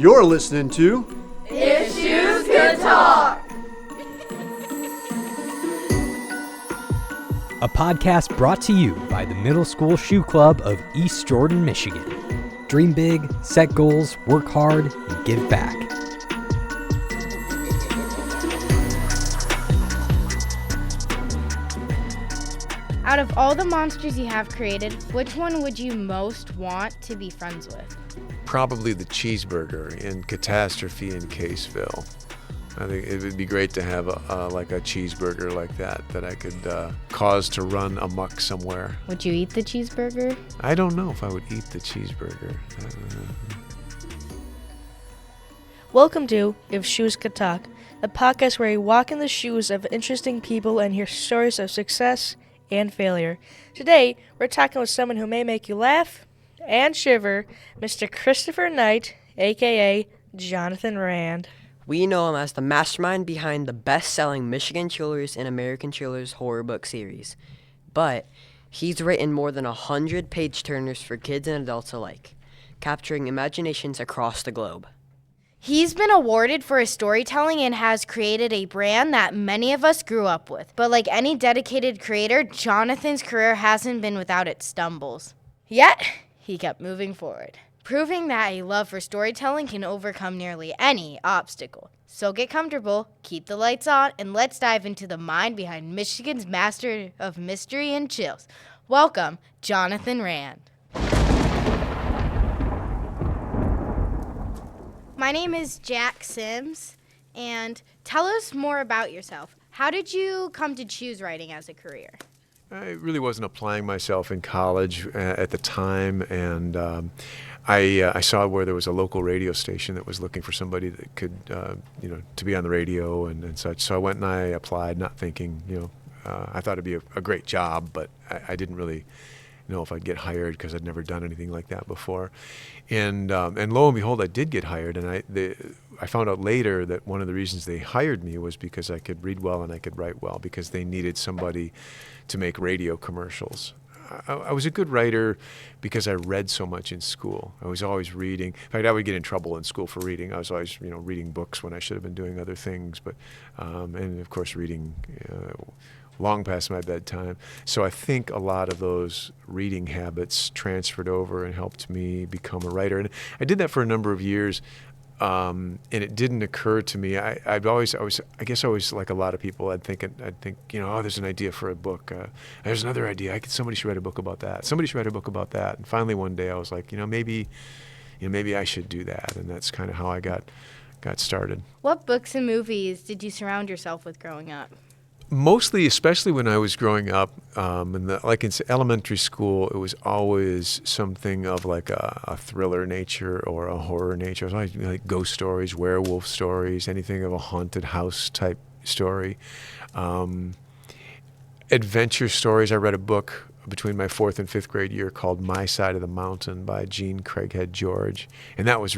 You're listening to If Shoes Could Talk, a podcast brought to you by the Middle School Shoe Club of East Jordan, Michigan. Dream big, set goals, work hard, and give back. Out of all the monsters you have created, which one would you most want to be friends with? Probably the cheeseburger in Catastrophe in Caseville. I think it would be great to have a cheeseburger like that I could cause to run amok somewhere. Would you eat the cheeseburger? I don't know if I would eat the cheeseburger. Welcome to If Shoes Could Talk, a podcast where we walk in the shoes of interesting people and hear stories of success and failure. Today, we're talking with someone who may make you laugh and shiver, Mr. Christopher Wright, a.k.a. Johnathan Rand. We know him as the mastermind behind the best-selling Michigan Chillers and American Chillers horror book series. But he's written more than 100 page-turners for kids and adults alike, capturing imaginations across the globe. He's been awarded for his storytelling and has created a brand that many of us grew up with. But like any dedicated creator, Johnathan's career hasn't been without its stumbles. Yet, he kept moving forward, proving that a love for storytelling can overcome nearly any obstacle. So get comfortable, keep the lights on, and let's dive into the mind behind Michigan's master of mystery and chills. Welcome, Johnathan Rand. My name is Jack Sims, and tell us more about yourself. How did you come to choose writing as a career? I really wasn't applying myself in college at the time, and I saw where there was a local radio station that was looking for somebody that could, to be on the radio and such. So I went and I applied, not thinking, I thought it'd be a great job, but I didn't really know if I'd get hired because I'd never done anything like that before. And lo and behold, I did get hired, and I found out later that one of the reasons they hired me was because I could read well and I could write well, because they needed somebody to make radio commercials. I was a good writer because I read so much in school. I was always reading. In fact, I would get in trouble in school for reading. I was always, reading books when I should have been doing other things, but and of course reading long past my bedtime. So I think a lot of those reading habits transferred over and helped me become a writer. And I did that for a number of years. And it didn't occur to me. I guess I was like a lot of people. I'd think, there's an idea for a book. There's another idea. Somebody should write a book about that. Somebody should write a book about that. And finally one day I was like, maybe I should do that. And that's kind of how I got started. What books and movies did you surround yourself with growing up? Mostly, especially when I was growing up, in elementary school, it was always something of like a thriller nature or a horror nature. It was always like ghost stories, werewolf stories, anything of a haunted house type story. Adventure stories. I read a book between my 4th and 5th grade year called My Side of the Mountain by Gene Craighead George. And that was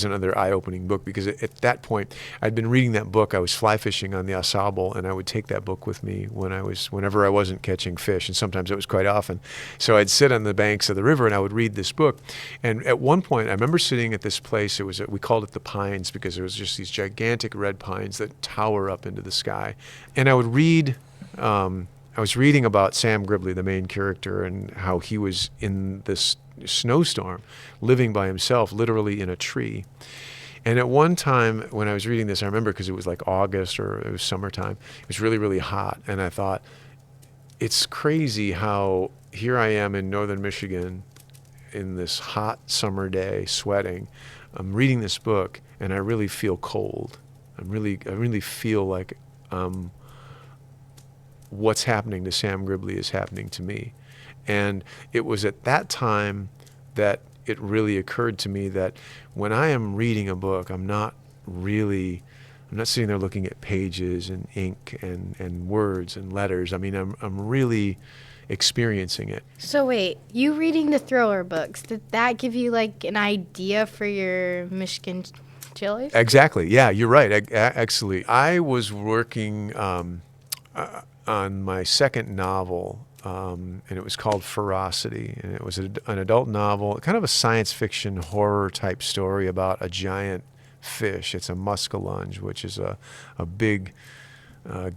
another eye-opening book, because at that point, I'd been reading that book. I was fly fishing on the Au Sable, and I would take that book with me whenever I wasn't catching fish, and sometimes it was quite often. So I'd sit on the banks of the river and I would read this book. And at one point, I remember sitting at this place. We called it the Pines because there was just these gigantic red pines that tower up into the sky. And I would read I was reading about Sam Gribley, the main character, and how he was in this snowstorm, living by himself, literally in a tree. And at one time when I was reading this, I remember because it was like August or it was summertime, it was really, really hot. And I thought, it's crazy how here I am in northern Michigan in this hot summer day, sweating. I'm reading this book and I really feel cold. I really feel like what's happening to Sam Gribley is happening to me. And it was at that time that it really occurred to me that when I am reading a book, I'm not sitting there looking at pages and ink and words and letters. I mean, I'm really experiencing it. So wait, you reading the thriller books, did that give you like an idea for your Michigan Chillers? Exactly. Yeah, you're right. Actually, I was working on my second novel and it was called Ferocity, and it was an adult novel, kind of a science fiction horror type story about a giant fish. It's a muskellunge, which is a big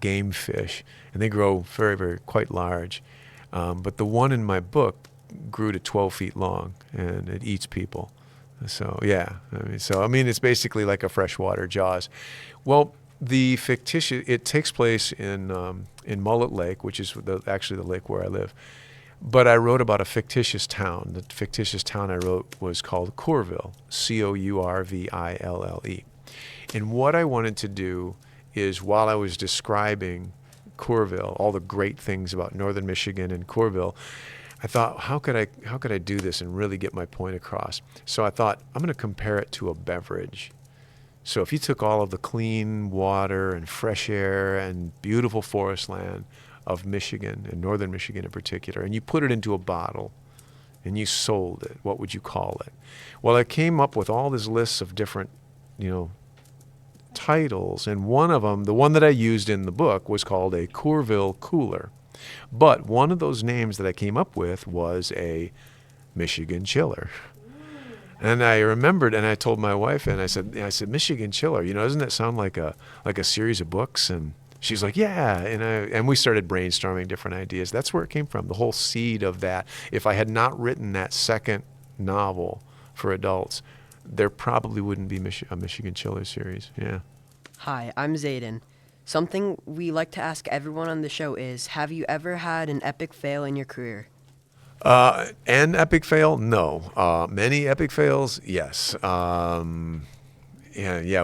game fish, and they grow very, very quite large. But the one in my book grew to 12 feet long, and it eats people. So yeah, I mean, it's basically like a freshwater Jaws. Well, the fictitious, it takes place in Mullet Lake, which is actually the lake where I live. But I wrote about a fictitious town. The fictitious town I wrote was called Courville, Courville. And what I wanted to do is, while I was describing Courville, all the great things about northern Michigan and Courville, I thought, how could I do this and really get my point across? So I thought, I'm going to compare it to a beverage. So if you took all of the clean water and fresh air and beautiful forest land of Michigan, and northern Michigan in particular, and you put it into a bottle and you sold it, what would you call it? Well, I came up with all these lists of different, titles, and one of them, the one that I used in the book, was called a Courville Cooler. But one of those names that I came up with was a Michigan Chiller. And I remembered, and I told my wife, and I said, Michigan Chiller, doesn't that sound like a series of books? And she's like, yeah. And we started brainstorming different ideas. That's where it came from, the whole seed of that. If I had not written that second novel for adults, there probably wouldn't be a Michigan Chiller series. Yeah. Hi, I'm Zayden. Something we like to ask everyone on the show is, have you ever had an epic fail in your career? An epic fail? No. Many epic fails? Yes. Yeah.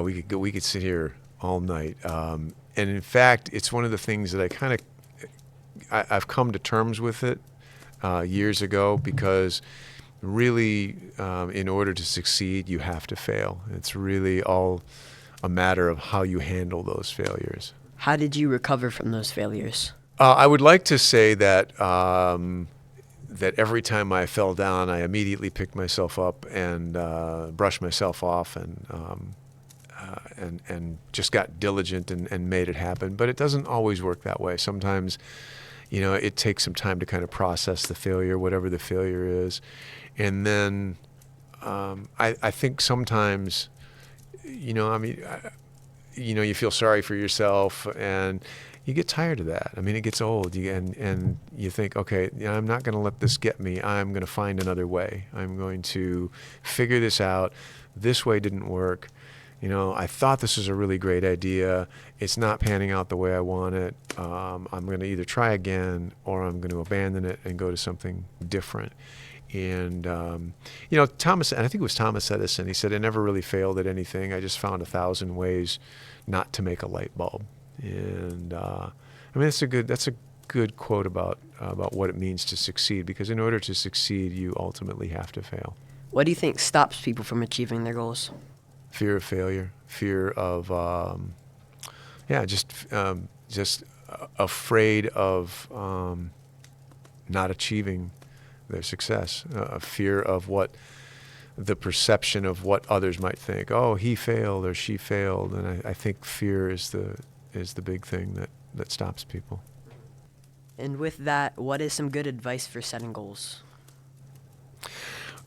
We could sit here all night. And in fact, it's one of the things that I've come to terms with it years ago, because really, in order to succeed, you have to fail. It's really all a matter of how you handle those failures. How did you recover from those failures? I would like to say that that every time I fell down, I immediately picked myself up and brushed myself off and just got diligent and made it happen. But it doesn't always work that way. Sometimes, it takes some time to kind of process the failure, whatever the failure is. And then I think sometimes, you feel sorry for yourself, and you get tired of that. I mean, it gets old, and you think, okay, I'm not going to let this get me. I'm going to find another way. I'm going to figure this out. This way didn't work. I thought this was a really great idea. It's not panning out the way I want it. I'm going to either try again, or I'm going to abandon it and go to something different. And, Thomas, and I think it was Thomas Edison, he said, I never really failed at anything. I just found 1,000 ways not to make a light bulb. And, that's a good quote about what it means to succeed, because in order to succeed, you ultimately have to fail. What do you think stops people from achieving their goals? Fear of failure, fear of, just afraid of not achieving their success, a fear of the perception of what others might think. Oh, he failed or she failed, and I think fear is the big thing that stops people. And with that, what is some good advice for setting goals?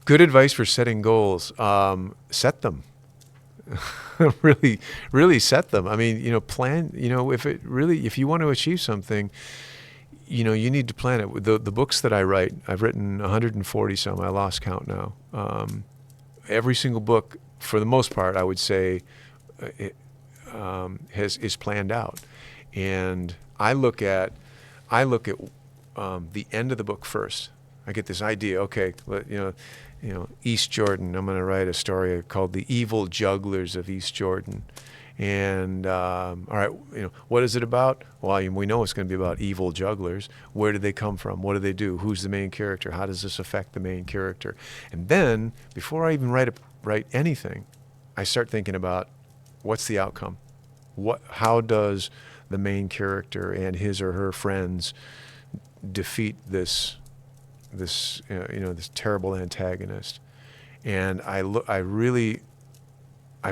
Good advice for setting goals: set them. really set them. I mean, plan. If you want to achieve something, you need to plan it. The books that I write, I've written 140 some. I lost count now. Every single book, for the most part, I would say, is planned out. And I look at the end of the book first. I get this idea. Okay, East Jordan. I'm going to write a story called "The Evil Jugglers of East Jordan." And all right, what is it about? Well, we know it's going to be about evil jugglers. Where did they come from? What do they do? Who's the main character? How does this affect the main character? And then, before I even write anything, I start thinking about what's the outcome. How does the main character and his or her friends defeat this terrible antagonist? And I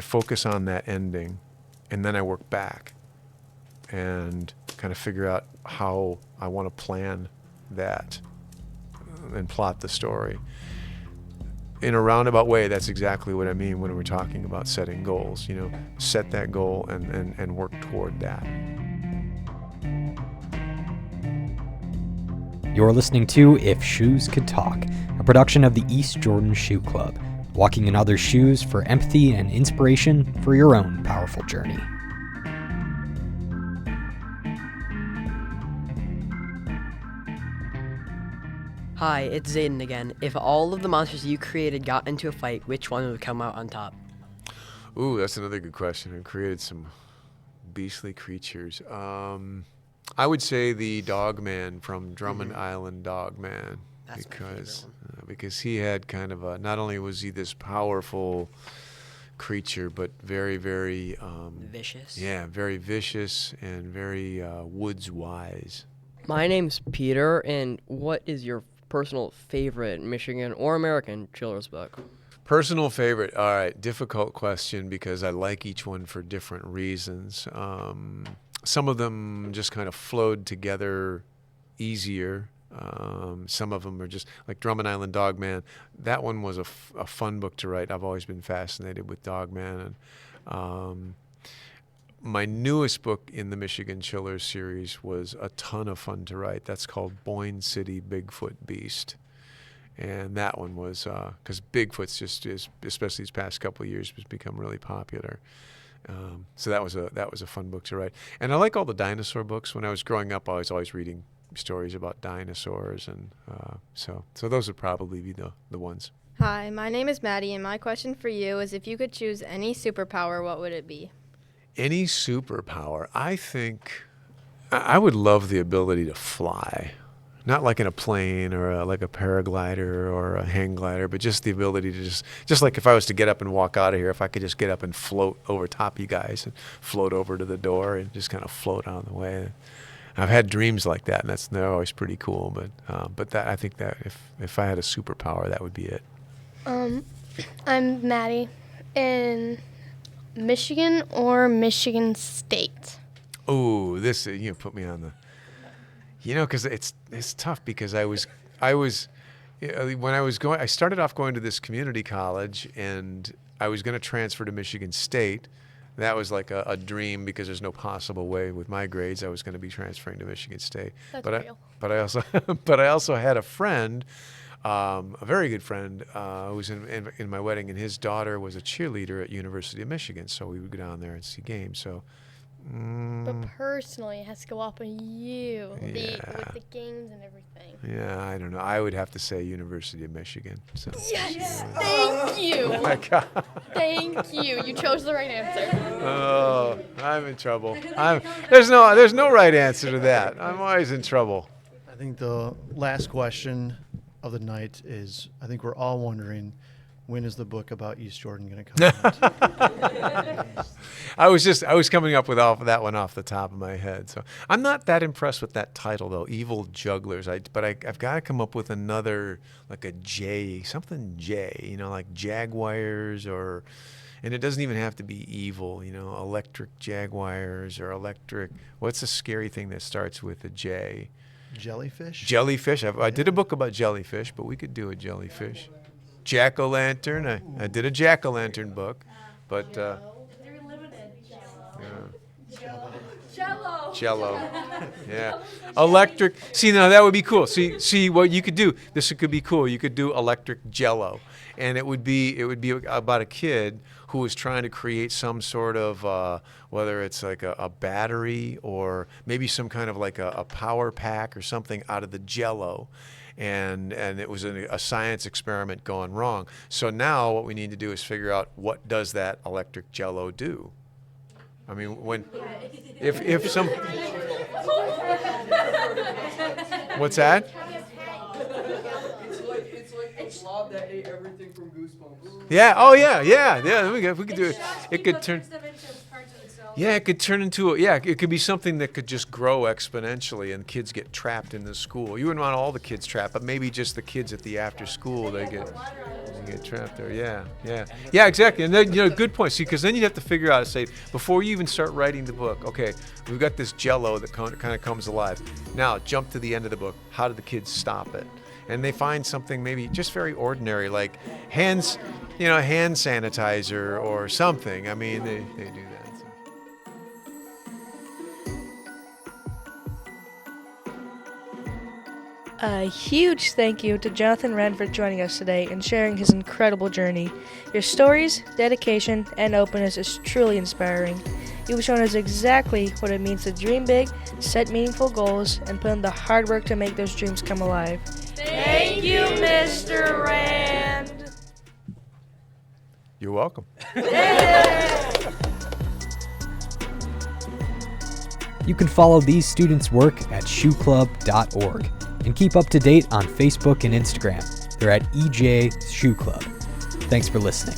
focus on that ending, and then I work back and kind of figure out how I want to plan that and plot the story. In a roundabout way, that's exactly what I mean when we're talking about setting goals. Set that goal and work toward that. You're listening to If Shoes Could Talk, a production of the East Jordan Shoe Club, walking in others' shoes for empathy and inspiration for your own powerful journey. Hi, it's Zayden again. If all of the monsters you created got into a fight, which one would come out on top? Ooh, that's another good question. I created some beastly creatures. I would say the Dogman from Drummond Island Dogman. That's Because he had kind of not only was he this powerful creature, but very, very Vicious. Yeah, very vicious and very woods wise. My name's Peter, and what is your personal favorite Michigan or American children's book? Personal favorite. All right, difficult question because I like each one for different reasons. Some of them just kind of flowed together easier. Some of them are just like Drummond Island Dogman. That one was a fun book to write. I've always been fascinated with Dogman. And my newest book in the Michigan Chillers series was a ton of fun to write. That's called Boyne City Bigfoot Beast. And that one was, because Bigfoot's just, especially these past couple of years, has become really popular. So that was a fun book to write. And I like all the dinosaur books. When I was growing up, I was always reading stories about dinosaurs. And so those would probably be the ones. Hi, my name is Maddie, and my question for you is if you could choose any superpower, what would it be? Any superpower, I think I would love the ability to fly. Not like in a plane or like a paraglider or a hang glider, but just the ability to just like if I was to get up and walk out of here, if I could just get up and float over top of you guys and float over to the door and just kind of float on the way. I've had dreams like that, and they're always pretty cool. But that I think that if I had a superpower, that would be it. I'm Maddie in Michigan or Michigan State. Oh, this you put me on the. Because it's tough because I started off going to this community college and I was going to transfer to Michigan State. That was like a dream because there's no possible way with my grades I was going to be transferring to Michigan State. That's real. But I also had a friend, a very good friend, who was in my wedding, and his daughter was a cheerleader at University of Michigan, so we would go down there and see games. So. But personally, it has to go up on you with the games and everything. Yeah, I don't know. I would have to say University of Michigan. So. Yes! Thank you! Oh my God. Thank you. You chose the right answer. Oh, I'm in trouble. There's no right answer to that. I'm always in trouble. I think the last question of the night is, I think we're all wondering, when is the book about East Jordan going to come out? I was coming up with that one off the top of my head. So I'm not that impressed with that title though, Evil Jugglers. But I've got to come up with another, like a J, something J, like Jaguars and it doesn't even have to be evil, electric Jaguars or electric. What's a scary thing that starts with a J? Jellyfish? Jellyfish. I did a book about jellyfish, but we could do a jellyfish. Jack-o'-lantern. I did a jack-o'-lantern book, but Jello. Yeah. Electric. See, now that would be cool. See what you could do. This could be cool. You could do electric Jello, and it would be about a kid who was trying to create some sort of whether it's like a battery or maybe some kind of like a power pack or something out of the Jello. And it was a science experiment gone wrong. So now what we need to do is figure out what does that electric Jello do? I mean, if some. What's that? It's like a blob that ate everything from Goosebumps. Yeah. Oh yeah. We could do it. It could turn. Yeah, it could turn into it could be something that could just grow exponentially and kids get trapped in the school. You wouldn't want all the kids trapped, but maybe just the kids at the after school, they get. get trapped there. Yeah, exactly. And then, good point. See, because then you have to figure out, say, before you even start writing the book, okay, we've got this Jell-O that kind of comes alive. Now, jump to the end of the book. How do the kids stop it? And they find something maybe just very ordinary, like hand sanitizer or something. I mean, they do that. So. A huge thank you to Johnathan Rand for joining us today and sharing his incredible journey. Your stories, dedication, and openness is truly inspiring. You've shown us exactly what it means to dream big, set meaningful goals, and put in the hard work to make those dreams come alive. Thank you, Mr. Rand. You're welcome. You can follow these students' work at shoeclub.org and keep up to date on Facebook and Instagram. They're at EJ Shoe Club. Thanks for listening.